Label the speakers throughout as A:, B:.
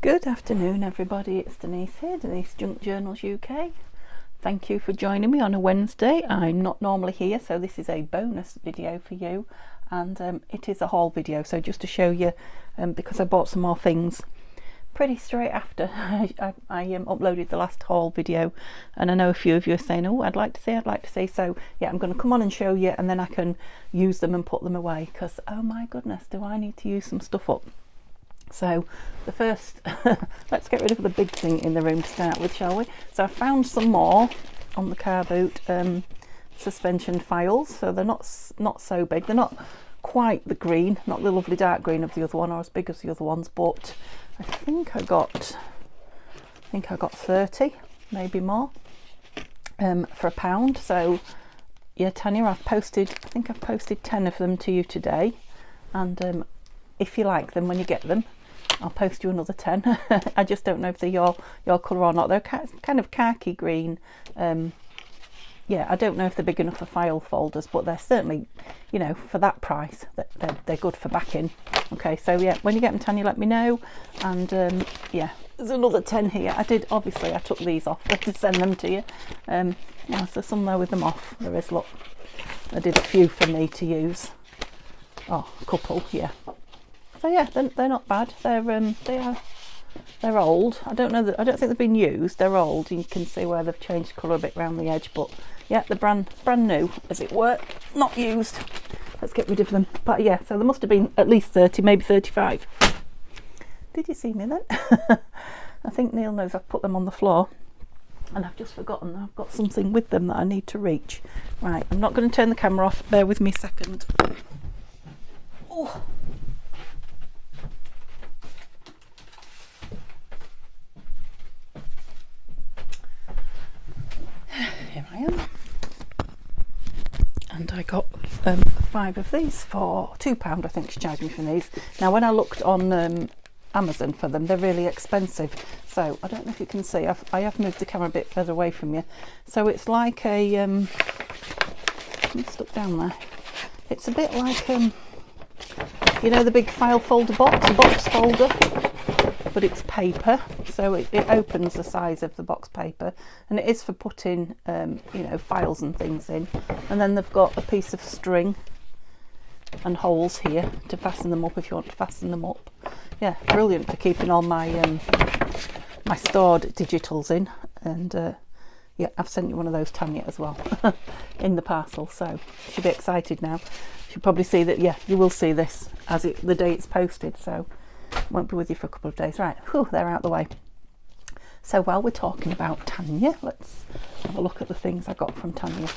A: Good afternoon everybody, it's Denise here, Denise Junk Journals UK. Thank you for joining me on a Wednesday. I'm not normally here, so this is a bonus video for you, and it is a haul video, so just to show you, because I bought some more things pretty straight after I uploaded the last haul video, and I know a few of you are saying, oh, I'd like to see, so yeah, I'm going to come on and show you, and then I can use them and put them away, because oh my goodness, do I need to use some stuff up. So the first, let's get rid of the big thing in the room to start with, shall we? So I found some more on the car boot suspension files. So they're not so big. They're not quite the green, not the lovely dark green of the other one, or as big as the other ones. But I think I got 30, maybe more, for £1. So yeah, Tanya, I think I've posted 10 of them to you today, and if you like them when you get them, I'll post you another 10. I just don't know if they're your colour or not. They're kind of khaki green. Yeah, I don't know if they're big enough for file folders, but they're certainly, you know, for that price, they're good for backing. Okay, so yeah, when you get them, Tanya, let me know. And yeah, there's another 10 here. I took these off to send them to you. Yeah, so some there with them off. There is, look. I did a few for me to use. Oh, a couple, yeah. So yeah, they're not bad. They're old. I don't think they've been used. They're old. You can see where they've changed colour a bit around the edge, but yeah, they're brand new, as it were, not used. Let's get rid of them. But yeah, so there must have been at least 30, maybe 35. Did you see me then? I think Neil knows I've put them on the floor, and I've just forgotten I've got something with them that I need to reach. Right, I'm not going to turn the camera off. Bear with me a second. Oh. Here I am, and I got 5 of these for £2. I think she charged me for these. Now when I looked on Amazon for them, they're really expensive, so I don't know if you can see, I have moved the camera a bit further away from you, so it's like a I'm stuck down there. It's a bit like you know, the big file folder box folder, but it's paper, so it opens the size of the box paper, and it is for putting you know, files and things in. And then they've got a piece of string and holes here to fasten them up if you want to fasten them up. Yeah, brilliant for keeping all my my stored digitals in. And yeah, I've sent you one of those, Tanya, as well in the parcel, so you should be excited now. You'll probably see that, yeah, you will see this as the day it's posted, so won't be with you for a couple of days. Right, whew, they're out the way. So while we're talking about Tanya, let's have a look at the things I got from Tanya.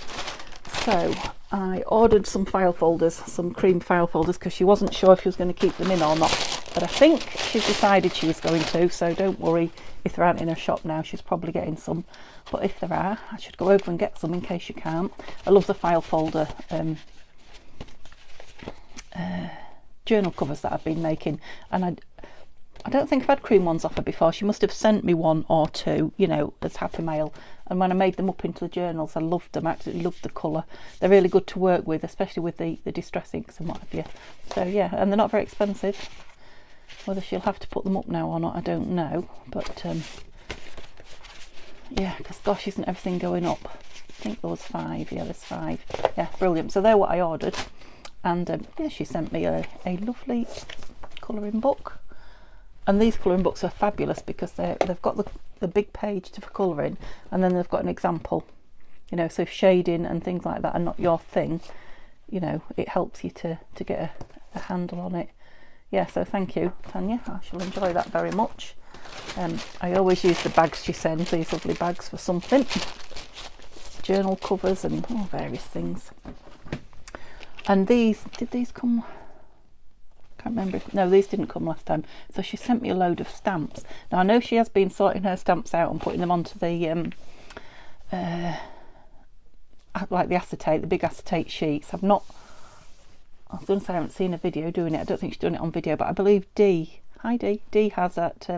A: So I ordered some file folders, some cream file folders, because she wasn't sure if she was going to keep them in or not, but I think she's decided she was going to, so don't worry if there aren't in her shop now. She's probably getting some, but if there are, I should go over and get some in case you can't. I love the file folder journal covers that I've been making, and I don't think I've had cream ones off her before. She must have sent me one or two, you know, as Happy Mail, and when I made them up into the journals, I loved them. I absolutely loved the colour. They're really good to work with, especially with the distress inks and what have you. So yeah, and they're not very expensive. Whether she'll have to put them up now or not, I don't know, but yeah, because gosh, isn't everything going up? I think there was 5. Yeah, there's 5. Yeah, brilliant. So they're what I ordered. And yeah, she sent me a lovely colouring book, and these colouring books are fabulous because they've got the big page for colouring, and then they've got an example, you know, so if shading and things like that are not your thing, you know, it helps you to get a handle on it. Yeah, so thank you, Tanya, I shall enjoy that very much. I always use the bags she sends, these lovely bags, for something, journal covers and various things. And did these come? I can't remember. No, these didn't come last time. So she sent me a load of stamps. Now I know she has been sorting her stamps out and putting them onto the like the acetate, the big acetate sheets. I was going to say I haven't seen a video doing it. I don't think she's done it on video, but I believe Dee has at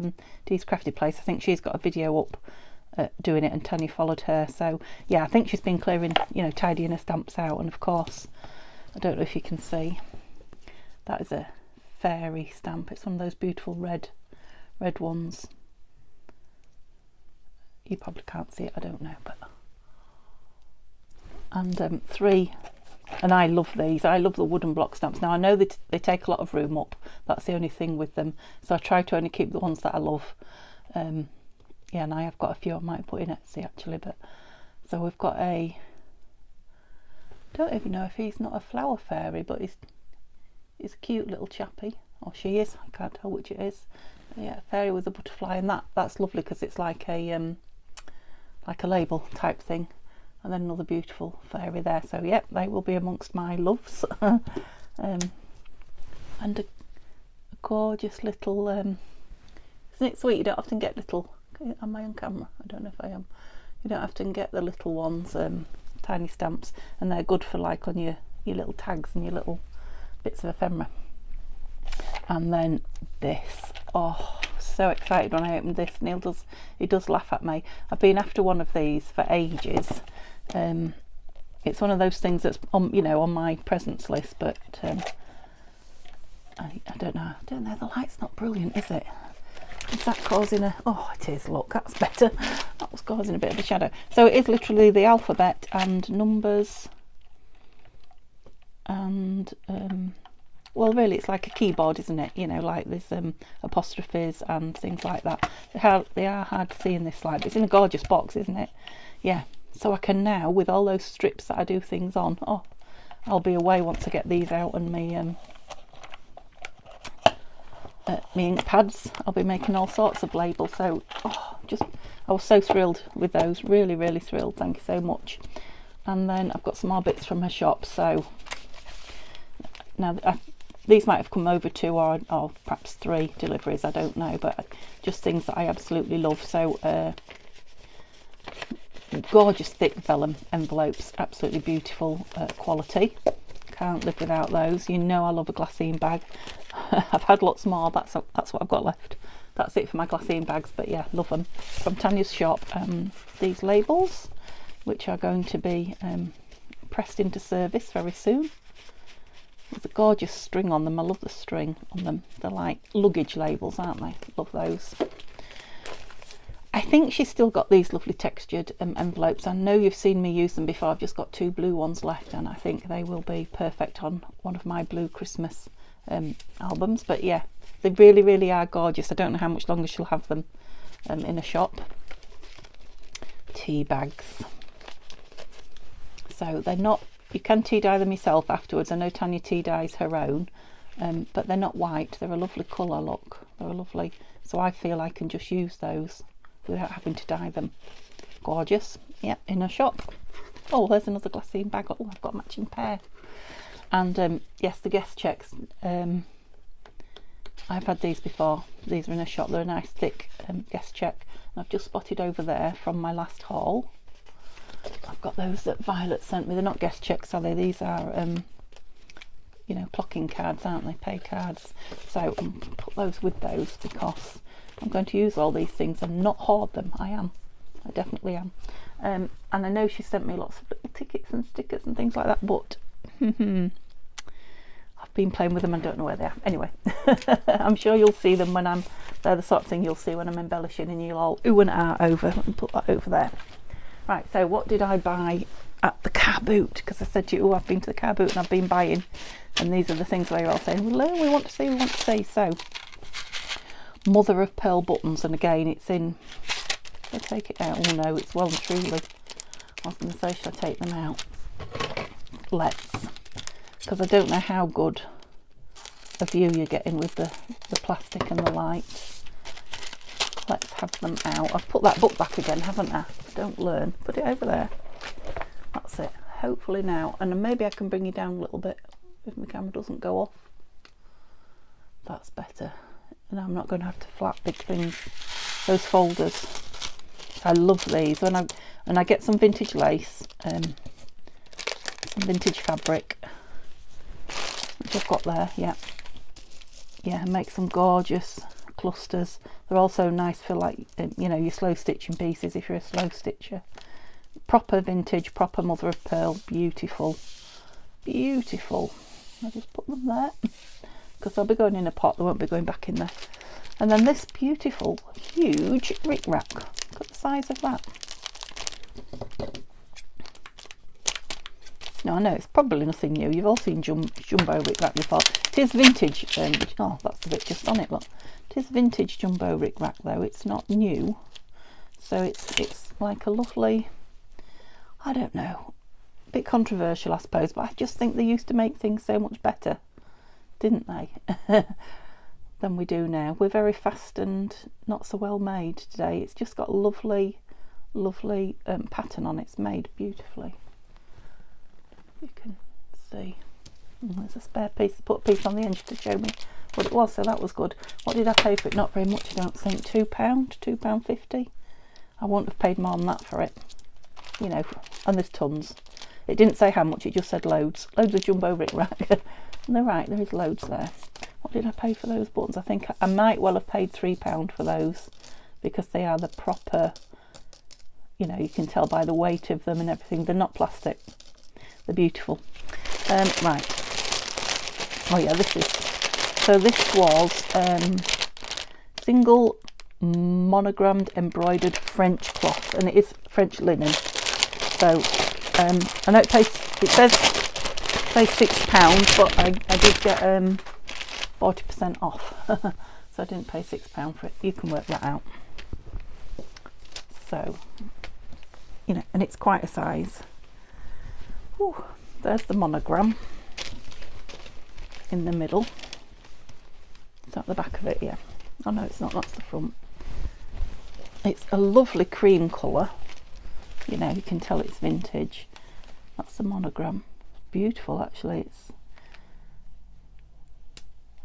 A: Dee's Crafty Place. I think she's got a video up doing it, and Tanya followed her. So yeah, I think she's been clearing, you know, tidying her stamps out. And of course, I don't know if you can see, that is a fairy stamp. It's one of those beautiful red red ones. You probably can't see it, I don't know, but and 3, and I love these. I love the wooden block stamps. Now I know that they take a lot of room up, that's the only thing with them, so I try to only keep the ones that I love. Yeah, and I have got a few I might put in Etsy actually, but so we've got a, don't even know if he's not a flower fairy, but he's a cute little chappy, or she is, I can't tell which it is. Yeah, a fairy with a butterfly, and that's lovely because it's like a label type thing. And then another beautiful fairy there. So yep, they will be amongst my loves. And a gorgeous little, isn't it sweet? You don't often get little, am I on camera? I don't know if I am. You don't often get the little ones, tiny stamps, and they're good for like on your little tags and your little bits of ephemera. And then this, oh, so excited when I opened this. Neil does laugh at me. I've been after one of these for ages. It's one of those things that's on, you know, on my presents list, but I don't know. The light's not brilliant, is it? Is that causing a, oh it is, look, that's better. That was causing a bit of a shadow. So it is literally the alphabet and numbers, and well, really it's like a keyboard, isn't it? You know, like there's apostrophes and things like that. They are hard to see in this slide, but it's in a gorgeous box, isn't it? Yeah. So I can now, with all those strips that I do things on, oh, I'll be away once I get these out, and me ink pads. I'll be making all sorts of labels. So oh, I was so thrilled with those, really, really thrilled. Thank you so much. And then I've got some more bits from her shop. So now these might have come over 2 or perhaps 3 deliveries, I don't know, but just things that I absolutely love. So gorgeous thick vellum envelopes, absolutely beautiful quality. Can't live without those. You know I love a glassine bag. I've had lots more. That's what I've got left. That's it for my glassine bags, but yeah, love them. From Tanya's shop, these labels, which are going to be pressed into service very soon. There's a gorgeous string on them. I love the string on them. They're like luggage labels, aren't they? Love those. I think she's still got these lovely textured envelopes. I know you've seen me use them before. I've just got 2 blue ones left, and I think they will be perfect on one of my blue Christmas albums. But yeah, they really, really are gorgeous. I don't know how much longer she'll have them in a shop. Tea bags. So they're not, you can tea dye them yourself afterwards. I know Tanya tea dyes her own, but they're not white. They're a lovely colour, look. They're a lovely, so I feel I can just use those without having to dye them. Gorgeous. Yeah, in a shop. Oh, there's another glassine bag. Oh, I've got a matching pair. And yes, the guest checks. I've had these before. These are in a shop. They're a nice thick guest check. And I've just spotted over there from my last haul. I've got those that Violet sent me. They're not guest checks, are they? These are you know, clocking cards, aren't they? Pay cards. So I'll put those with those because I'm going to use all these things and not hoard them. I definitely am. And I know she sent me lots of little tickets and stickers and things like that, but I've been playing with them and don't know where they are. Anyway, I'm sure you'll see them when they're the sort of thing you'll see when I'm embellishing, and you'll all ooh and ah over, and put that over there. Right, so what did I buy at the car boot? Because I said to you, oh, I've been to the car boot and I've been buying, and these are the things where you're all saying, well, we want to see. So mother of pearl buttons, and again it's in, should I take it out? Oh no, it's well and truly, I was going to say, should I take them out? Let's, because I don't know how good a view you're getting with the plastic and the light. Let's have them out. I've put that book back again, haven't I? Don't learn. Put it over there. That's it. Hopefully now, and maybe I can bring you down a little bit if my camera doesn't go off. That's better. And I'm not going to have to flap big things. Those folders. I love these. When I get some vintage lace, some vintage fabric, which I've got there. Yeah, and make some gorgeous clusters. They're also nice for, like, you know, your slow stitching pieces if you're a slow stitcher. Proper vintage, proper mother of pearl. Beautiful, beautiful. I'll just put them there because they'll be going in a pot. They won't be going back in And then this beautiful, huge Rick Rack. Look at the size of that. Now I know it's probably nothing new. You've all seen jumbo Rick Rack before. It is vintage. Oh, that's the bit just on it. Look, it is vintage jumbo Rick Rack though. It's not new, so it's like a lovely. I don't know. A bit controversial, I suppose, but I just think they used to make things so much better, didn't they? Than we do now. We're very fast and not so well made today. It's just got lovely pattern on it. It's made beautifully. You can see. There's a spare piece. I put a piece on the edge to show me what it was, so that was good. What did I pay for it? Not very much, I don't think. £2.50. I wouldn't have paid more than that for it, you know. And there's tons. It didn't say how much, it just said loads of jumbo Rick Rack. And they're right, there is loads there. What did I pay for those buttons? I think I might well have paid £3 for those, because they are the proper, you know, you can tell by the weight of them and everything. They're not plastic. They're beautiful. Right. Oh yeah, this was single monogrammed embroidered French cloth, and it is French linen. So I know it says £6, but I did get 40% off, so I didn't pay £6 for it. You can work that out. So, you know, and it's quite a size. Ooh, there's the monogram in the middle. Is that the back of it? Yeah. Oh no, it's not. That's the front. It's a lovely cream colour. You know, you can tell it's vintage. That's the monogram. Beautiful, actually. It's,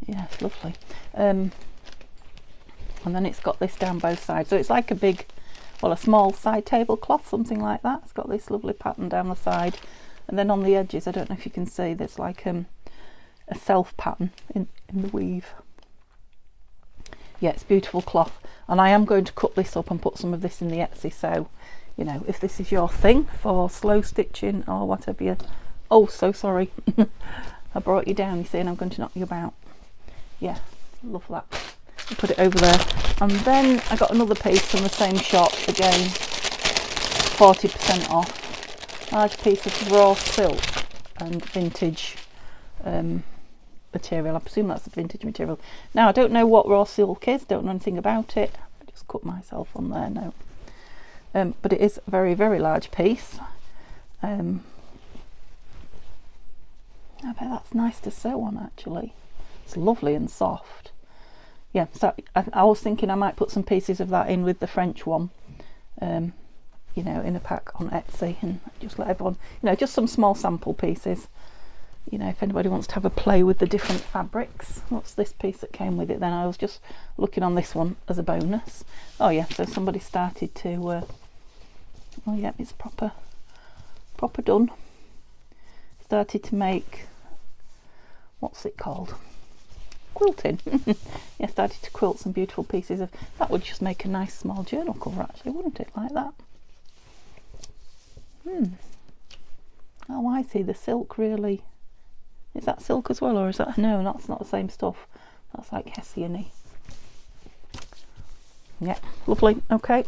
A: yeah, it's lovely. And then it's got this down both sides. So it's like a big, well, a small side tablecloth, something like that. It's got this lovely pattern down the side. And then on the edges, I don't know if you can see, there's like a self pattern in the weave. Yeah, it's beautiful cloth. And I am going to cut this up and put some of this in the Etsy. So, you know, if this is your thing for slow stitching or whatever you... Oh, so sorry. I brought you down, you see, and I'm going to knock you about. Yeah, love that. I'll put it over there. And then I got another piece from the same shop, again, 40% off. Large piece of raw silk and vintage material. I presume that's the vintage material. Now, I don't know what raw silk is, don't know anything about it. I just cut myself on there now. But it is a very, very large piece. I bet that's nice to sew on, actually. It's lovely and soft. Yeah, so I was thinking I might put some pieces of that in with the French one. You know, in a pack on Etsy, and just let everyone, you know, just some small sample pieces, you know, if anybody wants to have a play with the different fabrics. What's this piece that came with it then? I was just looking on this one as a bonus. Oh yeah, so somebody started to oh yeah, it's proper done. Started to make, what's it called, quilting. Yeah, started to quilt some beautiful pieces of that. Would just make a nice small journal cover, actually, wouldn't it, like that? Oh, I see. The silk really, is that silk as well, or is that, no, that's not the same stuff. That's like Hessian-y. Yeah, lovely. Okay,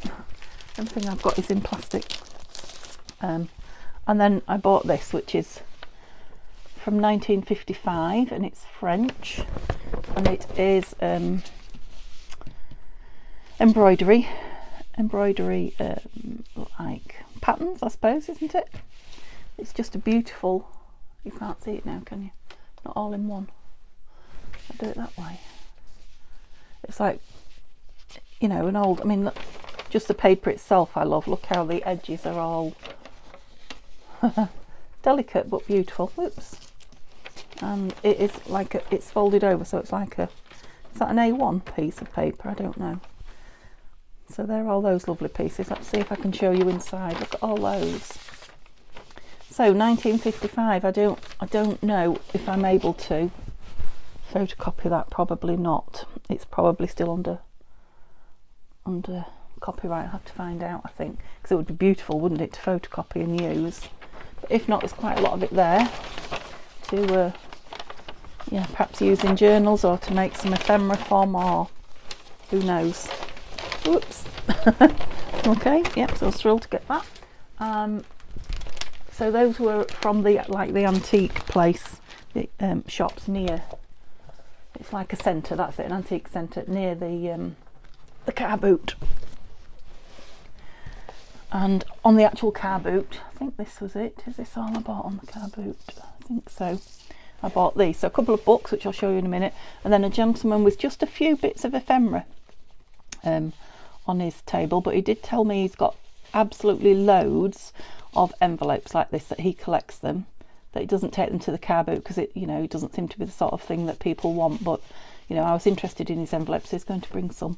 A: everything I've got is in plastic. And then I bought this, which is from 1955, and it's French, and it is embroidery like patterns, I suppose, isn't it? It's just a beautiful, you can't see it now, can you? Not all in one. I'll do it that way. It's like, you know, an old, I mean, look, just the paper itself I love. Look how the edges are all delicate but beautiful. Whoops. And it is like it's folded over, so it's like is that an A1 piece of paper? I don't know. So there are all those lovely pieces. Let's see if I can show you inside. Look at all those. So 1955. I don't know if I'm able to photocopy that. Probably not. It's probably still under copyright. I'll have to find out, I think, because it would be beautiful, wouldn't it, to photocopy and use. But if not, there's quite a lot of it there to yeah, perhaps use in journals or to make some ephemera from, or who knows? Whoops. Okay, yep, so I was thrilled to get that. So those were from the antique place, the shops near, it's like a centre, that's it, an antique centre near the car boot. And on the actual car boot, I think this was it. Is this all I bought on the car boot? I think so. I bought these. So a couple of books, which I'll show you in a minute, and then a gentleman with just a few bits of ephemera on his table. But he did tell me he's got absolutely loads of envelopes like this, that he collects them, that he doesn't take them to the car boot because it, it doesn't seem to be the sort of thing that people want. But I was interested in his envelopes, so he's going to bring some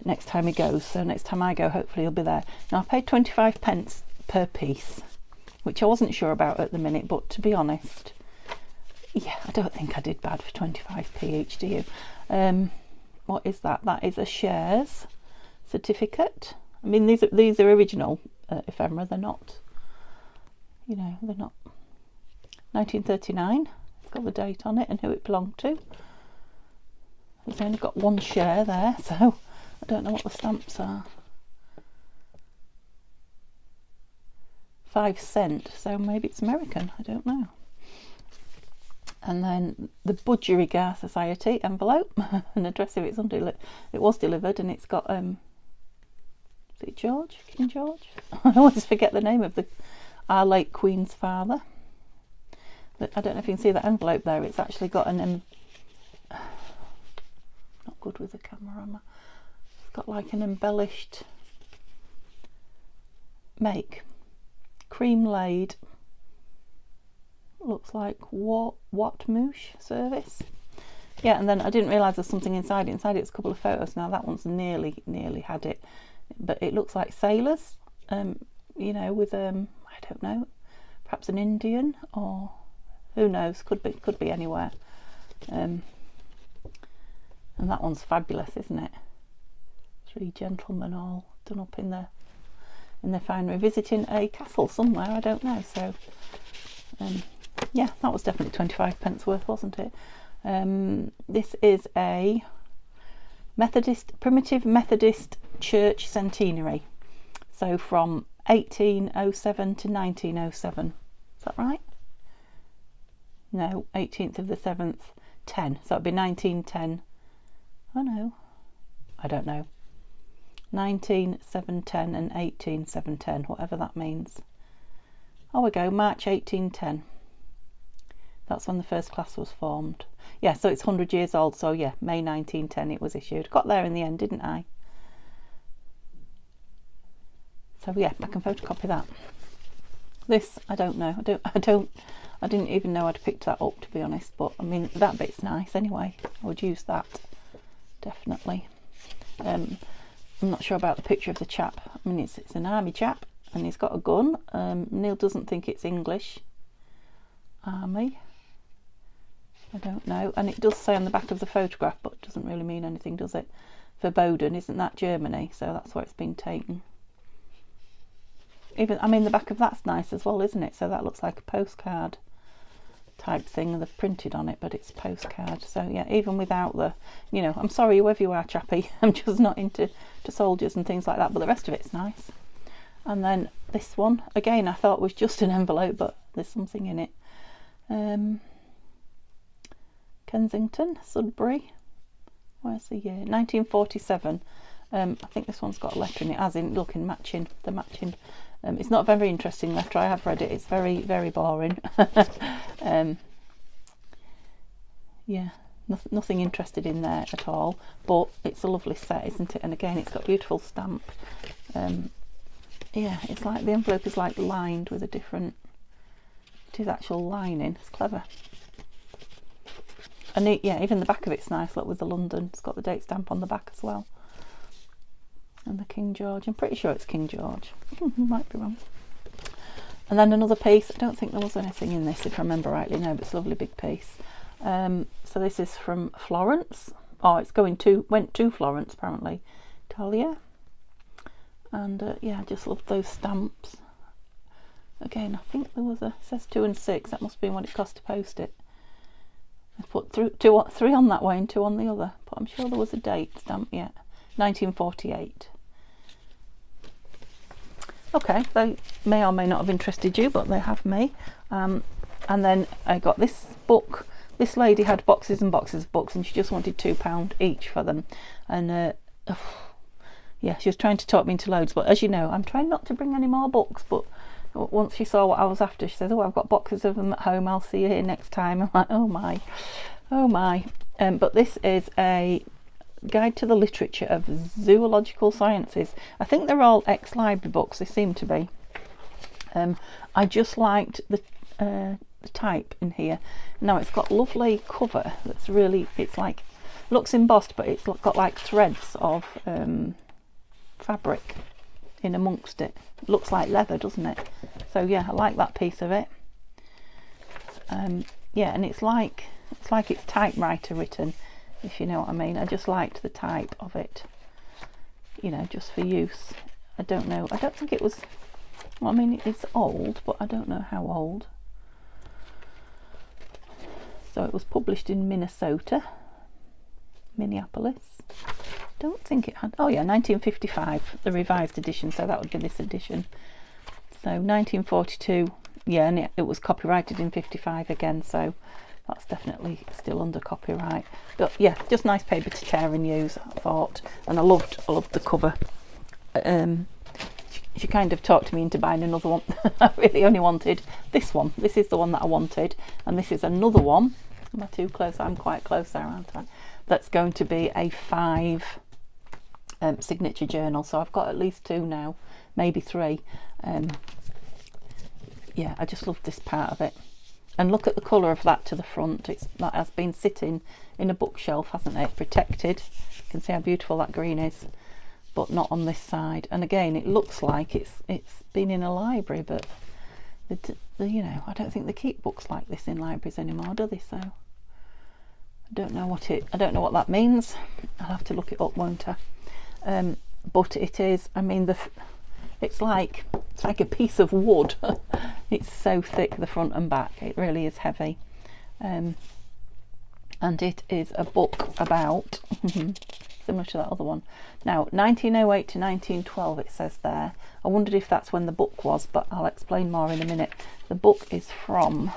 A: next time he goes. So next time I go, hopefully he'll be there. Now I paid 25p per piece, which I wasn't sure about at the minute, but to be honest, yeah, I don't think I did bad for 25p each, do you? What is that? That is a shares certificate. I mean, these are original ephemera. They're not, they're not 1939. It's got the date on it and who it belonged to. It's only got one share there, so I don't know what the stamps are. 5 cents, so maybe it's American, I don't know. And then the Budgerigar Society envelope, an address if it's it was delivered, and it's got is it George? King George? I always forget the name of our late Queen's father. I don't know if you can see that envelope there. It's actually got an not good with the camera, am I? It's got like an embellished make, cream laid, looks like Watmoosh service. Yeah, and then I didn't realise there's something inside it. Inside it's a couple of photos. Now that one's nearly had it, but it looks like sailors, with I don't know, perhaps an Indian, or who knows, could be anywhere. And that one's fabulous, isn't it? 3 gentlemen all done up in their finery, visiting a castle somewhere, I don't know. So yeah, that was definitely 25p worth, wasn't it? This is a primitive Methodist church centenary, so from 1807 to 1907. Is that right? No, 18th of the 7th, 10. So it'd be 1910. Oh no, I don't know. 19710 and 18710, whatever that means. Oh, we go, March 1810. That's when the first class was formed. Yeah, so it's 100 years old. So yeah, May 1910 it was issued. Got there in the end, didn't I? So yeah, I can photocopy that. This, I don't know. I didn't even know I'd picked that up, to be honest. But I mean, that bit's nice anyway. I would use that, definitely. I'm not sure about the picture of the chap. I mean, it's an army chap, and he's got a gun. Neil doesn't think it's English army. I don't know. And it does say on the back of the photograph, but it doesn't really mean anything, does it? Verboden, isn't that Germany? So that's where it's been taken. Even, I mean, the back of that's nice as well, isn't it? So that looks like a postcard type thing, and they've printed on it, but it's postcard. So yeah, even without the, I'm sorry whoever you are, chappy, I'm just not into soldiers and things like that, but the rest of it's nice. And then this one, again, I thought was just an envelope, but there's something in it. Kensington, Sudbury, where's the year? 1947. I think this one's got a letter in it, as in looking matching. It's not a very interesting letter. I have read it. It's very, very boring. Yeah, nothing interested in there at all. But it's a lovely set, isn't it? And again, it's got a beautiful stamp. Yeah, it's like the envelope is like lined with a different. It is actual lining. It's clever. And yeah, even the back of it's nice. Look, with the London. It's got the date stamp on the back as well. And the King George. I'm pretty sure it's King George. Might be wrong. And then another piece. I don't think there was anything in this, if I remember rightly. No, but it's a lovely big piece. So this is from Florence. Oh, it's went to Florence apparently, Italia. And yeah, I just love those stamps. Again, I think there was it says 2 and 6. That must be what it cost to post it. I put three on that way and 2 on the other, but I'm sure there was a date stamp yet. 1948. Okay, they may or may not have interested you, but they have me. And then I got this book. This lady had boxes and boxes of books, and she just wanted £2 each for them. And yeah, she was trying to talk me into loads, but as you know, I'm trying not to bring any more books. But once she saw what I was after, she says, "Oh, I've got boxes of them at home. I'll see you here next time." I'm like, "Oh my, oh my." But this is a guide to the literature of zoological sciences. I think they're all ex-library books. They seem to be. I just liked the type in here. Now it's got lovely cover. That's really, it's like, looks embossed, but it's got like threads of fabric in amongst it. Looks like leather, doesn't it? So yeah, I like that piece of it. Yeah, and it's like it's typewriter written, if you know what I mean. I just liked the type of it, you know, just for use. I don't know, I don't think it was, well, I mean, it's old, but I don't know how old. So it was published in Minnesota, Minneapolis. Don't think it had, oh yeah, 1955, the revised edition, so that would be this edition. So 1942, yeah, and it was copyrighted in 55 again, so that's definitely still under copyright. But yeah, just nice paper to tear and use, I thought. And I loved the cover. She kind of talked me into buying another one. I really only wanted this one. This is the one that I wanted, and this is another one. Am I too close? I'm quite close there, aren't I? That's going to be a 5 signature journal. So I've got at least 2 now, maybe 3. Yeah, I just love this part of it. And look at the colour of that to the front. That has been sitting in a bookshelf, hasn't it? Protected. You can see how beautiful that green is, but not on this side. And again, it looks like it's been in a library, but you know, I don't think they keep books like this in libraries anymore, do they? So I don't know what that means. I'll have to look it up, won't I? But it is, I mean, it's like a piece of wood. It's so thick, the front and back. It really is heavy. And it is a book about similar to that other one. Now 1908 to 1912 it says there. I wondered if that's when the book was, but I'll explain more in a minute. The book is from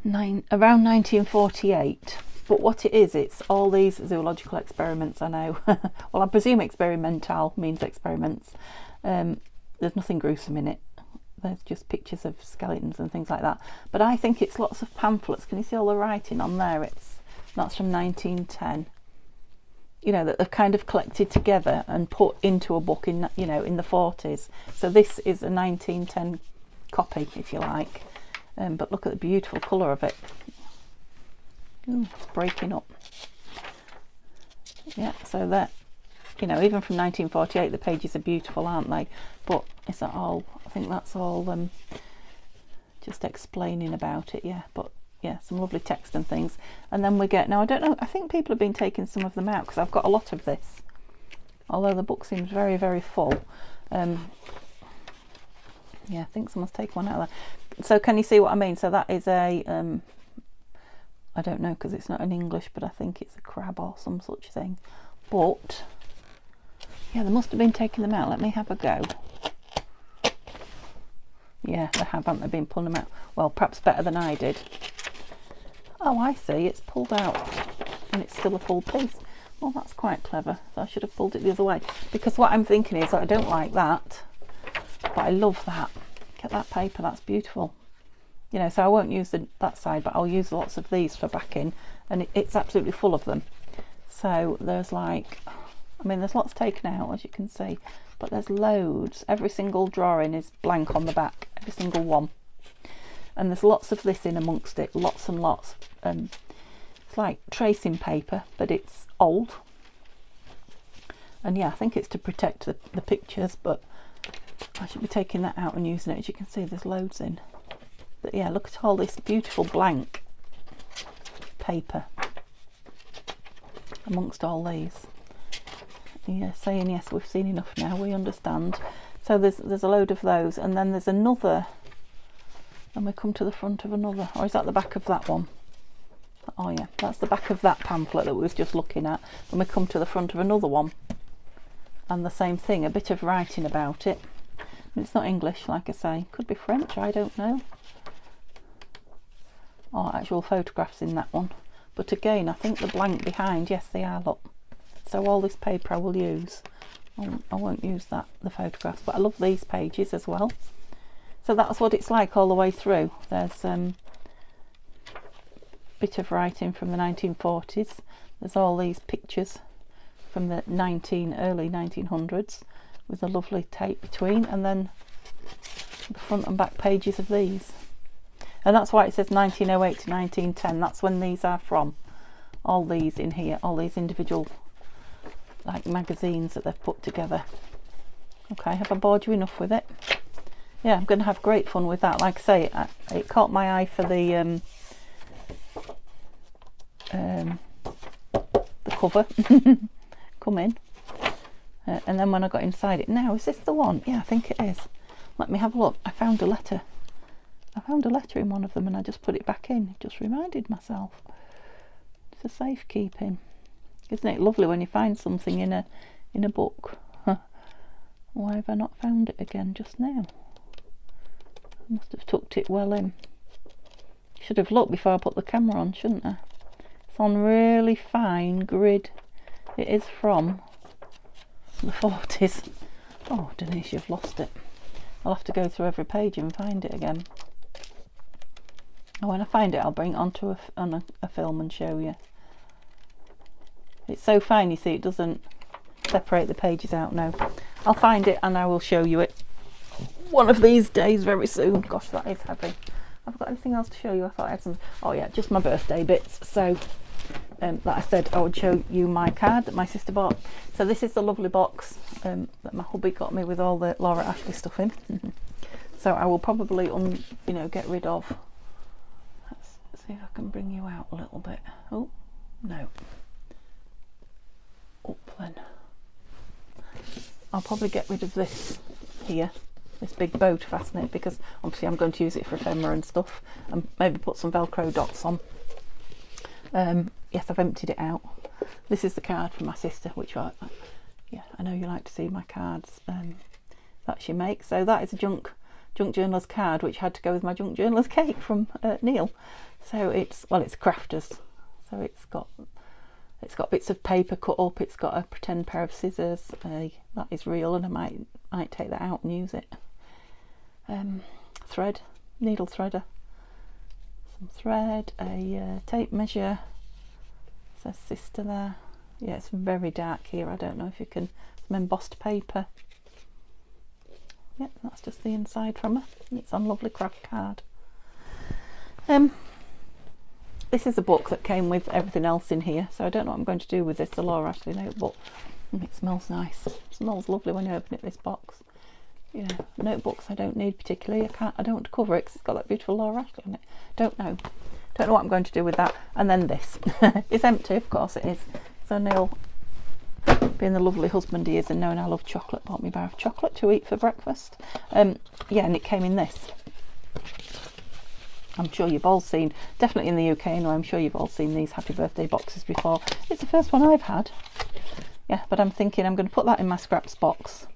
A: around 1948. But what it is, it's all these zoological experiments, I know. Well, I presume experimental means experiments. There's nothing gruesome in it. There's just pictures of skeletons and things like that. But I think it's lots of pamphlets. Can you see all the writing on there? That's from 1910. You know, that they've kind of collected together and put into a book in, you know, in the 40s. So this is a 1910 copy, if you like. But look at the beautiful colour of it. Ooh, it's breaking up. Yeah, so that, you know, even from 1948, the pages are beautiful, aren't they? But is that all? I think that's all just explaining about it, yeah. But yeah, some lovely text and things. And then we get, now I don't know, I think people have been taking some of them out because I've got a lot of this. Although the book seems very, very full. Yeah, I think someone's taken one out of there. So can you see what I mean? So that is a, I don't know because it's not in English, but I think it's a crab or some such thing. But yeah, they must have been taking them out. Let me have a go. Yeah, they haven't. They've been pulling them out. Well, perhaps better than I did. Oh, I see. It's pulled out and it's still a full piece. Well, that's quite clever. So I should have pulled it the other way. Because what I'm thinking is that I don't like that, but I love that. Get that paper. That's beautiful. You know, so I won't use that side, but I'll use lots of these for backing, and it's absolutely full of them. So there's like, I mean, there's lots taken out, as you can see, but there's loads. Every single drawing is blank on the back, every single one. And there's lots of this in amongst it, lots and lots. It's like tracing paper, but it's old. And yeah, I think it's to protect the pictures, but I should be taking that out and using it. As you can see, there's loads in. But yeah, look at all this beautiful blank paper amongst all these. Yeah, saying yes, we've seen enough now, we understand. So there's a load of those, and then there's another and we come to the front of another, or is that the back of that one? Oh yeah, that's the back of that pamphlet that we was just looking at. And we come to the front of another one, and the same thing, a bit of writing about it. And it's not English, like I say, could be French, I don't know. Or actual photographs in that one. But again, I think the blank behind, yes they are, look. So all this paper I will use. I won't use that, the photographs, but I love these pages as well. So that's what it's like all the way through. There's bit of writing from the 1940s. There's all these pictures from the early 1900s with a lovely tape between, and then the front and back pages of these. And that's why it says 1908 to 1910. That's when these are from. All these in here, all these individual like magazines that they've put together. Okay, have I bored you enough with it? Yeah, I'm going to have great fun with that. Like I say, it caught my eye for the cover. Come in. And then when I got inside it, now is this the one? Yeah, I think it is. Let me have a look. I found a letter. I found a letter in one of them and I just put it back in. It just reminded myself. It's for safekeeping. Isn't it lovely when you find something in a book? Why have I not found it again just now? I must have tucked it well in. Should have looked before I put the camera on, shouldn't I? It's on really fine grid. It is from the 40s. Oh, Denise, you've lost it. I'll have to go through every page and find it again. And when I find it, I'll bring it onto a film and show you. It's so fine, you see, it doesn't separate the pages out now. I'll find it and I will show you it one of these days very soon. Gosh, that is heavy. Have I got anything else to show you? I thought I had some. Oh yeah, just my birthday bits. So like I said, I would show you my card that my sister bought. So this is the lovely box that my hubby got me with all the Laura Ashley stuff in. So I will probably get rid of. Let's see if I can bring you out a little bit. Oh no. Up then. I'll probably get rid of this here, this big bow to fasten it, because obviously I'm going to use it for ephemera and stuff, and maybe put some Velcro dots on. Yes, I've emptied it out. This is the card from my sister, which I know you like to see my cards that she makes. So that is a junk journalers card, which had to go with my junk journalers cake from Neil. So it's crafters. So it's got bits of paper cut up. It's got a pretend pair of scissors. That is real, and I might take that out and use it. Thread, needle threader, some thread, a tape measure. Says sister there. Yeah, it's very dark here. I don't know if you can. Some embossed paper. Yep, that's just the inside from her. It's on lovely craft card. This is a book that came with everything else in here, so I don't know what I'm going to do with this, the Laura Ashley notebook. It smells nice. It smells lovely when you open it, this box. Notebooks I don't need particularly. I don't want to cover it because it's got that beautiful Laura Ashley on it. Don't know what I'm going to do with that. And then this. It's empty, of course it is. So Neil, being the lovely husband he is and knowing I love chocolate, bought me a bar of chocolate to eat for breakfast. Yeah, and it came in this. I'm sure you've all seen, definitely in the UK anyway, I'm sure you've all seen these happy birthday boxes before. It's the first one I've had. Yeah, but I'm thinking I'm going to put that in my scraps box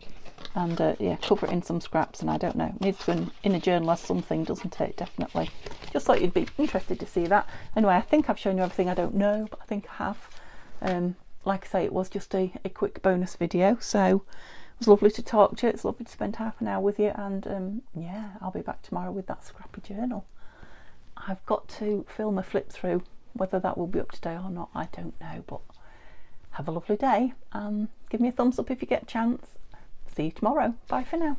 A: and cover it in some scraps, and I don't know, it needs to be in a journal or something, doesn't it? Definitely. Just thought you'd be interested to see that. Anyway, I think I've shown you everything I don't know, but I think I have. Like I say, it was just a quick bonus video, so it was lovely to talk to you. It's lovely to spend half an hour with you, and yeah, I'll be back tomorrow with that scrappy journal. I've got to film a flip through. Whether that will be up today or not, I don't know, but have a lovely day. Give me a thumbs up if you get a chance. See you tomorrow. Bye for now.